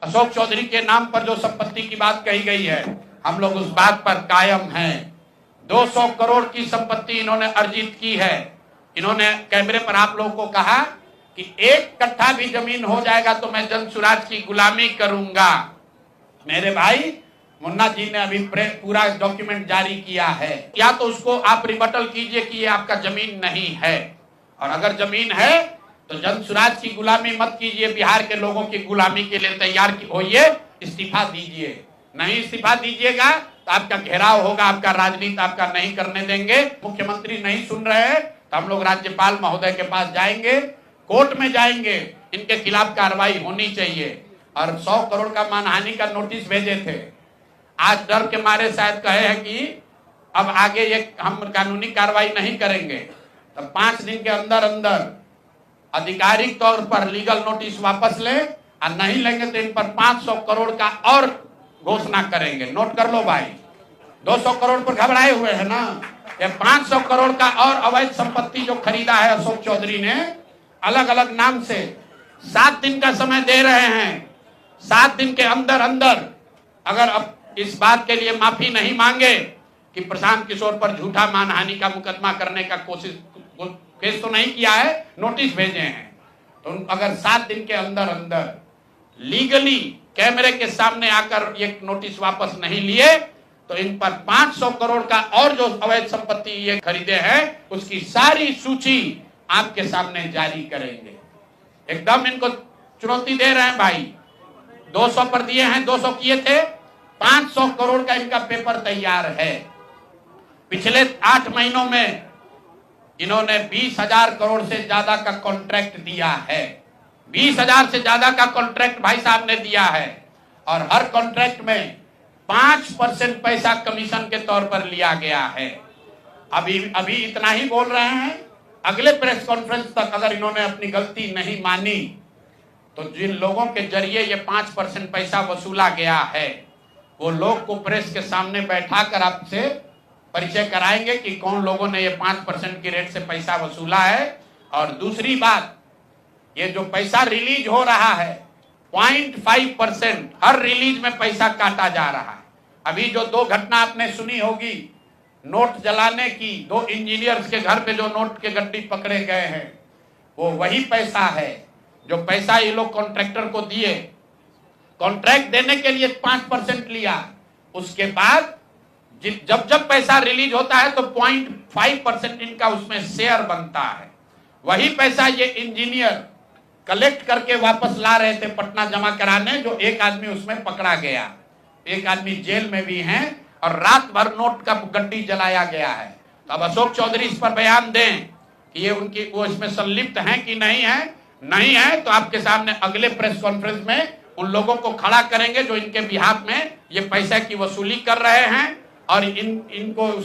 अशोक चौधरी के नाम पर जो संपत्ति की बात कही गई है, हम लोग उस बात पर कायम हैं। 200 करोड़ की संपत्ति इन्होंने अर्जित की है। इन्होंने कैमरे पर आप लोगों को कहा कि 1 कट्ठा भी जमीन हो जाएगा तो मैं जनसुराज की गुलामी करूंगा। मेरे भाई मुन्ना जी ने अभी पूरा डॉक्यूमेंट जारी किया है, या तो उसको आप रिबटल कीजिए कि ये आपका जमीन नहीं है, और अगर जमीन है तो जनसुराज की गुलामी मत कीजिए, बिहार के लोगों की गुलामी के लिए तैयार होइए, इस्तीफा दीजिए। नहीं इस्तीफा दीजिएगा तो आपका घेराव होगा, आपका राजनीति आपका नहीं करने देंगे। मुख्यमंत्री नहीं सुन रहे हैं तो हम लोग राज्यपाल महोदय के पास जाएंगे, कोर्ट में जाएंगे, इनके खिलाफ कार्रवाई होनी चाहिए। और 100 करोड़ का मानहानि का नोटिस भेजे थे, आज डर के मारे शायद कहे हैं कि अब आगे ये हम कानूनी कार्रवाई नहीं करेंगे, तो 5 दिन के अंदर अंदर आधिकारिक तौर पर लीगल नोटिस वापस ले, और नहीं लेंगे तो इन पर 500 करोड़ का और घोषणा करेंगे। नोट कर लो भाई, 200 करोड़ पर घबराए हुए हैं ना, ये 500 करोड़ का और अवैध संपत्ति जो खरीदा है अशोक चौधरी ने अलग अलग नाम से, 7 दिन का समय दे रहे हैं। 7 दिन के अंदर अंदर अगर अब इस बात के लिए माफी नहीं मांगे कि प्रशांत किशोर पर झूठा मानहानि का मुकदमा करने का केस तो नहीं किया है, नोटिस भेजे हैं, तो अगर 7 दिन के अंदर अंदर लीगली कैमरे के सामने आकर ये नोटिस वापस नहीं लिए तो इन पर 500 करोड़ का और जो अवैध संपत्ति ये खरीदे हैं उसकी सारी सूची आपके सामने जारी करेंगे। एकदम इनको चुनौती दे रहे हैं भाई। 200 पर दिए हैं, 200 किए थे, 500 करोड़ का इनका पेपर तैयार है। पिछले 8 महीनों में इन्होंने 20,000 करोड़ से ज्यादा का कॉन्ट्रैक्ट दिया है। 20,000 से ज्यादा का कॉन्ट्रैक्ट भाई साहब ने दिया है, और हर कॉन्ट्रैक्ट में 5% पैसा कमीशन के तौर पर लिया गया है। अभी इतना ही बोल रहे हैं, अगले प्रेस कॉन्फ्रेंस तक अगर इन्होंने अपनी गलती नहीं मानी तो जिन लोगों के जरिए ये 5% पैसा वसूला गया है वो लोग को प्रेस के सामने बैठाकर आपसे परिचय कराएंगे कि कौन लोगों ने ये 5% की रेट से पैसा वसूला है। और दूसरी बात, ये जो पैसा रिलीज हो रहा है 0.5% हर रिलीज में पैसा काटा जा रहा है। अभी जो 2 घटना आपने सुनी होगी, नोट जलाने की, 2 इंजीनियर्स के घर पे जो नोट के गड्डी पकड़े गए हैं, वो वही पैसा है जो पैसा ये लोग कॉन्ट्रैक्टर को दिए। कॉन्ट्रैक्ट देने के लिए 5% लिया, उसके बाद जब पैसा रिलीज होता है तो 0.5% इनका उसमें शेयर बनता है। वही पैसा ये इंजीनियर कलेक्ट करके वापस ला रहे थे पटना जमा कराने, जो एक आदमी उसमें पकड़ा गया, एक आदमी जेल में भी है, और रात भर नोट का गड्डी जलाया गया है। तो अब अशोक चौधरी इस पर बयान दें कि ये वो इसमें संलिप्त हैं कि नहीं है। नहीं है तो आपके सामने अगले प्रेस कॉन्फ्रेंस में उन लोगों को खड़ा करेंगे जो इनके बिहाफ में ये पैसे की वसूली कर रहे हैं, और इनको